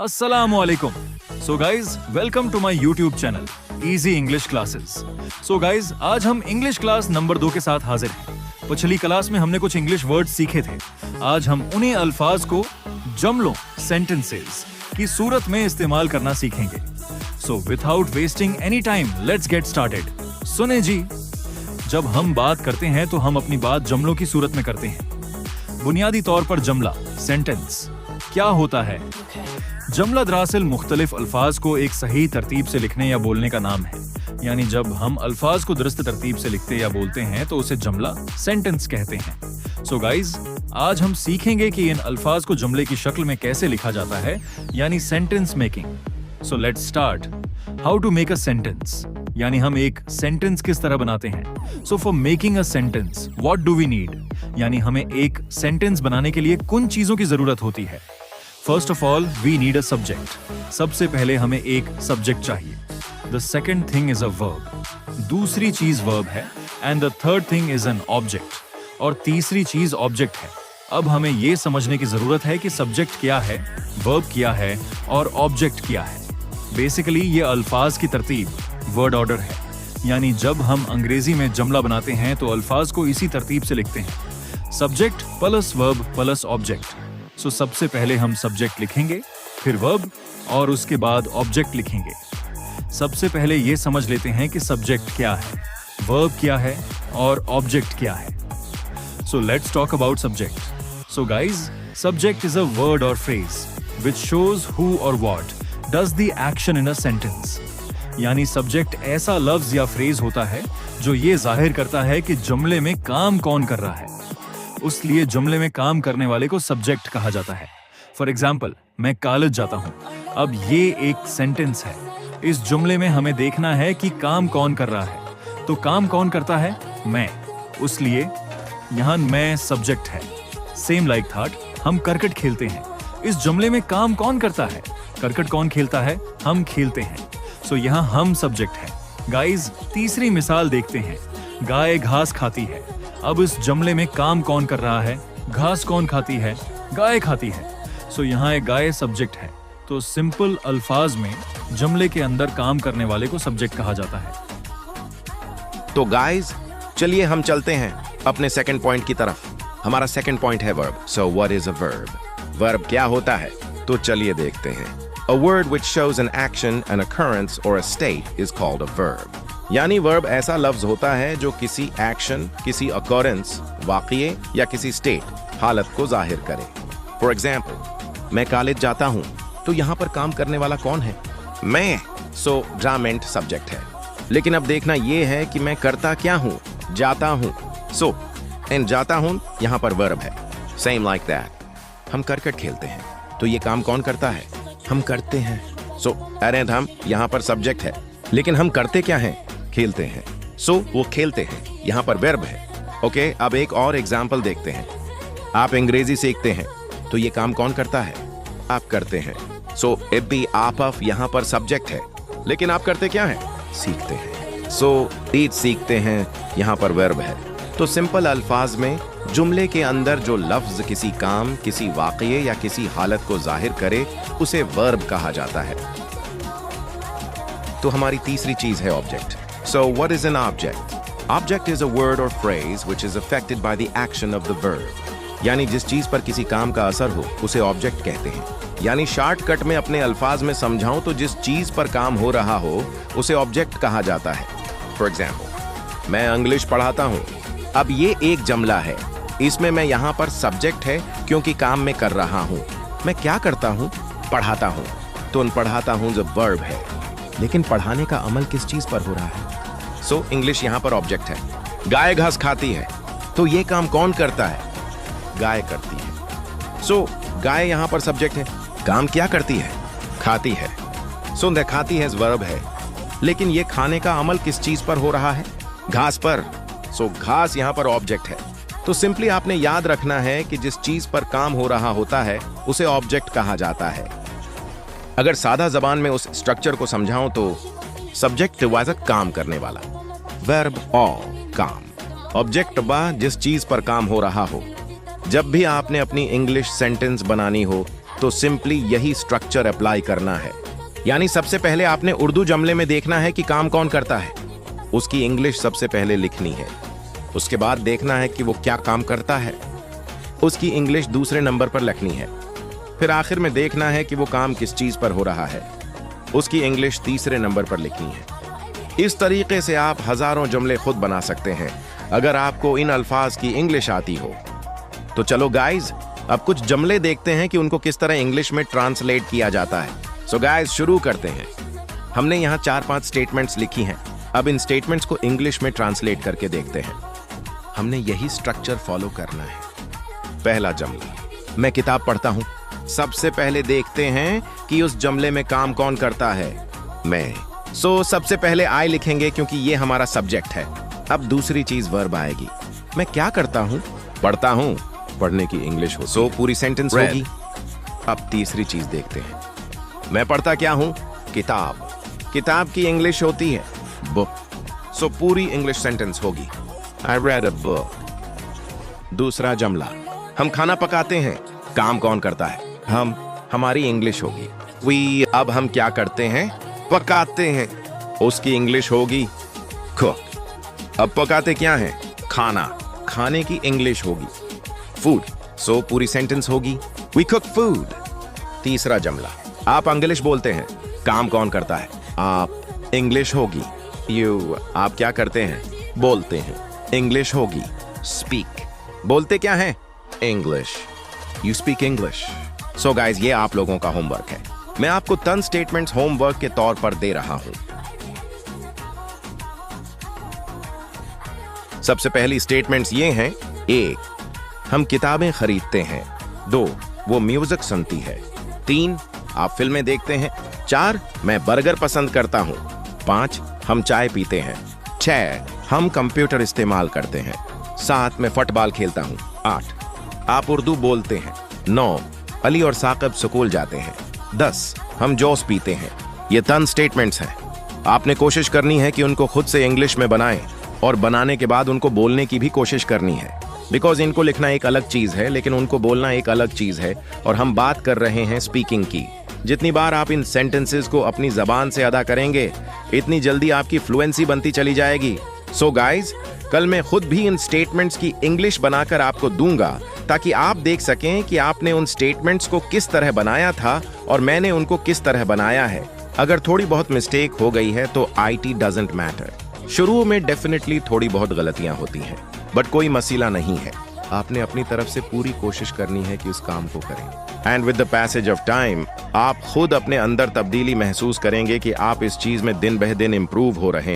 Assalamualaikum. So guys, welcome to my YouTube channel, Easy English Classes. So guys, आज हम English class number 2 के साथ हाजिर हैं। पिछली क्लास में हमने कुछ इंग्लिश वर्ड्स सीखे थे। आज हम उन्हीं अल्फाज को जुमलों, सेंटेंसेस की सूरत में इस्तेमाल करना सीखेंगे। So without wasting any time, let's get started. सुने जी, जब हम बात करते हैं तो हम अपनी बात जुमलों की सूरत में करते हैं। बुनियादी तौर पर जुमला, सेंटेंस क्या होता है? जुमला दरअसल मुख्तलिफ अल्फाज को एक सही तरतीब से लिखने या बोलने का नाम है। यानी जब हम अल्फाज को दुरुस्त तरतीब से लिखते या बोलते हैं तो उसे जुमला, सेंटेंस कहते हैं। सो गाइज, आज हम सीखेंगे कि इन अल्फाज को जुमले की शक्ल में कैसे लिखा जाता है, यानी sentence making. So let's start. How to make a sentence, यानी हम एक सेंटेंस किस तरह बनाते हैं। So for making a sentence what do we need, यानी हमें एक सेंटेंस बनाने के लिए किन चीजों की जरूरत होती है। First of all we need a subject. सबसे पहले हमें एक सब्जेक्ट चाहिए। The second thing is a verb. दूसरी चीज वर्ब है। And the third thing is an object. और तीसरी चीज ऑब्जेक्ट है। अब हमें यह समझने की जरूरत है कि सब्जेक्ट क्या है, वर्ब क्या है और ऑब्जेक्ट क्या है। बेसिकली ये अल्फाज की तरतीब, वर्ड ऑर्डर है। यानी जब हम अंग्रेजी में जुमला बनाते हैं तो अल्फाज को इसी तरतीब से लिखते हैं, subject plus verb plus object. So सबसे पहले हम सब्जेक्ट लिखेंगे, फिर वर्ब और उसके बाद ऑब्जेक्ट लिखेंगे। सबसे पहले ये समझ लेते हैं कि सब्जेक्ट क्या है, वर्ब क्या है और ऑब्जेक्ट क्या है। So let's talk about subject. So guys, subject is a word or phrase which shows who और what does the action in a sentence. यानी सब्जेक्ट ऐसा लफ्ज या फ्रेज होता है जो ये जाहिर करता है कि जुमले में काम कौन कर रहा है। उसलिए जुमले में काम करने वाले को सब्जेक्ट कहा जाता है। फॉर एग्जाम्पल, मैं कॉलेज जाता हूं। अब ये एक सेंटेंस है। इस जुमले में हमें देखना है कि काम कौन कर रहा है। तो काम कौन करता है? मैं। उसलिए यहां मैं सब्जेक्ट है। सेम लाइक थॉट, हम क्रिकेट खेलते हैं। इस जुमले में काम कौन करता है? क्रिकेट कौन खेलता है? हम खेलते हैं। सो यहां हम सब्जेक्ट है। गाइज, तीसरी मिसाल देखते हैं। गाय घास खाती है। अब इस जुमले में काम कौन कर रहा है? घास कौन खाती है? गाय खाती है। सो यहाँ एक गाय सब्जेक्ट है। तो सिंपल अल्फाज में जुमले के अंदर काम करने वाले को सब्जेक्ट कहा जाता है। तो गाइज, चलिए हम चलते हैं अपने सेकंड पॉइंट की तरफ। हमारा सेकंड पॉइंट है verb. So what is a verb? Verb क्या होता है? तो चलिए देखते हैं। A word which shows an action, an occurrence or a state is called a verb. यानी वर्ब ऐसा लफ्ज होता है जो किसी एक्शन, किसी occurrence, वाक़ये या किसी स्टेट, हालत को जाहिर करे। फॉर एग्जाम्पल, मैं कॉलेज जाता हूँ। तो यहाँ पर काम करने वाला कौन है? मैं। सो ड्रामेंट सब्जेक्ट है। लेकिन अब देखना यह है कि मैं करता क्या हूँ? जाता हूँ। सो एंड जाता हूँ यहाँ पर वर्ब है। सेम लाइक दैट, हम क्रिकेट खेलते हैं। तो ये काम कौन करता है? हम करते हैं। सो अरेंध हम यहाँ पर सब्जेक्ट है। लेकिन हम करते क्या हैं? खेलते हैं। सो वो खेलते हैं यहाँ पर वर्ब है। ओके, अब एक और एग्जाम्पल देखते हैं। आप अंग्रेजी सीखते हैं। तो ये काम कौन करता है? आप करते हैं। सो इट बी आप ऑफ यहाँ पर सब्जेक्ट है। लेकिन आप करते क्या हैं? सीखते हैं। सो टीच सीखते हैं यहाँ पर वर्ब है। तो सिंपल अल्फाज में जुमले के अंदर जो लफ्ज किसी काम, किसी वाक़ये या किसी हालत को जाहिर करे उसे वर्ब कहा जाता है। तो हमारी तीसरी चीज है object. So what is an object? Object is a word or phrase which is affected by the action of the verb. यानी जिस चीज पर किसी काम का असर हो उसे ऑब्जेक्ट कहते हैं। यानी शॉर्टकट में अपने अल्फाज में समझाऊं तो जिस चीज पर काम हो रहा हो उसे ऑब्जेक्ट कहा जाता है। फॉर एग्जाम्पल, मैं इंग्लिश पढ़ाता हूं। अब ये एक जुमला है। इसमें मैं यहाँ पर सब्जेक्ट है क्योंकि काम में कर रहा हूँ। मैं क्या करता हूँ? पढ़ाता हूँ। तो उन पढ़ाता हूँ जो वर्ब है। लेकिन पढ़ाने का अमल किस चीज पर हो रहा है? सो इंग्लिश यहाँ पर ऑब्जेक्ट है। गाय घास खाती है। तो ये काम कौन करता है? गाय करती है। सो गाय यहाँ पर सब्जेक्ट है। काम क्या करती है? खाती है। सो द खाती है वर्ब है। लेकिन ये खाने का अमल किस चीज पर हो रहा है? घास पर। सो घास यहाँ पर ऑब्जेक्ट है। तो सिंपली आपने याद रखना है कि जिस चीज पर काम हो रहा होता है उसे ऑब्जेक्ट कहा जाता है। अगर सादा जबान में उस स्ट्रक्चर को समझाऊं तो सब्जेक्ट वाज काम करने वाला, वर्ब और काम, ऑब्जेक्ट बा जिस चीज पर काम हो रहा हो। जब भी आपने अपनी इंग्लिश सेंटेंस बनानी हो तो सिंपली यही स्ट्रक्चर अप्लाई करना है। यानी सबसे पहले आपने उर्दू जुमले में देखना है कि काम कौन करता है, उसकी इंग्लिश सबसे पहले लिखनी है। उसके बाद देखना है कि वो क्या काम करता है, उसकी इंग्लिश दूसरे नंबर पर लिखनी है। फिर आखिर में देखना है कि वो काम किस चीज पर हो रहा है, उसकी इंग्लिश तीसरे नंबर पर लिखनी है। इस तरीके से आप हजारों जुमले खुद बना सकते हैं अगर आपको इन अल्फाज की इंग्लिश आती हो। तो चलो गाइज, अब कुछ जुमले देखते हैं कि उनको किस तरह इंग्लिश में ट्रांसलेट किया जाता है। सो गाइज, शुरू करते हैं। हमने यहाँ 4-5 स्टेटमेंट्स लिखी हैं। अब इन स्टेटमेंट्स को इंग्लिश में ट्रांसलेट करके देखते हैं। हमने यही स्ट्रक्चर फॉलो करना है। पहला जुमला, मैं किताब पढ़ता हूं। सबसे पहले देखते हैं कि उस जुमले में काम कौन करता है, मैं। सो सबसे पहले आई लिखेंगे क्योंकि ये हमारा सब्जेक्ट है। अब दूसरी चीज वर्ब आएगी। मैं क्या करता हूं? पढ़ता हूं। पढ़ने की इंग्लिश हो, सो पूरी सेंटेंस होगी। अब तीसरी चीज देखते हैं। मैं पढ़ता क्या हूं? किताब। किताब की इंग्लिश होती है बुक, सो पूरी इंग्लिश सेंटेंस होगी, आई रेड अ बुक। दूसरा जुमला, हम खाना पकाते हैं। काम कौन करता है? हम। हमारी इंग्लिश होगी वी। अब हम क्या करते हैं? पकाते हैं। उसकी इंग्लिश होगी कुक। अब पकाते क्या है? खाना। खाने की इंग्लिश होगी फूड, सो पूरी सेंटेंस होगी वी कुक फूड। तीसरा जुमला, आप इंग्लिश बोलते हैं। काम कौन करता है? आप। इंग्लिश होगी यू। आप क्या करते हैं? बोलते हैं। इंग्लिश होगी स्पीक। बोलते क्या है? English. You speak English. So guys, ये आप लोगों का होमवर्क है। मैं आपको 10 स्टेटमेंट्स होमवर्क के तौर पर दे रहा हूं। सबसे पहली स्टेटमेंट्स ये हैं। 1, हम किताबें खरीदते हैं। 2, वो म्यूजिक सुनती है। 3, आप फिल्में देखते हैं। 4, मैं बर्गर पसंद करता हूं। 5, हम चाय पीते हैं। 6, हम कंप्यूटर इस्तेमाल करते हैं। 7, मैं फुटबॉल खेलता हूं। 8, आप उर्दू बोलते हैं। 9, अली और साकिब स्कूल जाते हैं। 10, हम जूस पीते हैं। ये 10 स्टेटमेंट्स हैं। आपने कोशिश करनी है कि उनको खुद से इंग्लिश में बनाएं और बनाने के बाद उनको बोलने की भी कोशिश करनी है। बिकॉज इनको लिखना एक अलग चीज है लेकिन उनको बोलना एक अलग चीज है, और हम बात कर रहे हैं स्पीकिंग की। जितनी बार आप इन सेंटेंसेस को अपनी जबान से अदा करेंगे, इतनी जल्दी आपकी फ्लुएंसी बनती चली जाएगी। सो गाइज, कल मैं खुद भी इन स्टेटमेंट्स की इंग्लिश बनाकर आपको दूंगा ताकि आप देख सकें कि आपने उन स्टेटमेंट्स को किस तरह बनाया था और मैंने उनको किस तरह बनाया है। अगर थोड़ी बहुत मिस्टेक हो गई है तो IT डजंट मैटर। शुरू में डेफिनेटली थोड़ी बहुत गलतियां होती हैं, बट कोई मसला नहीं है। आपने अपनी तरफ से पूरी कोशिश करनी है कि उस काम को करें। And with the passage of time आप खुद अपने अंदर तब्दीली महसूस करेंगे कि आप इस चीज में दिन बह दिन इंप्रूव हो रहे हैं।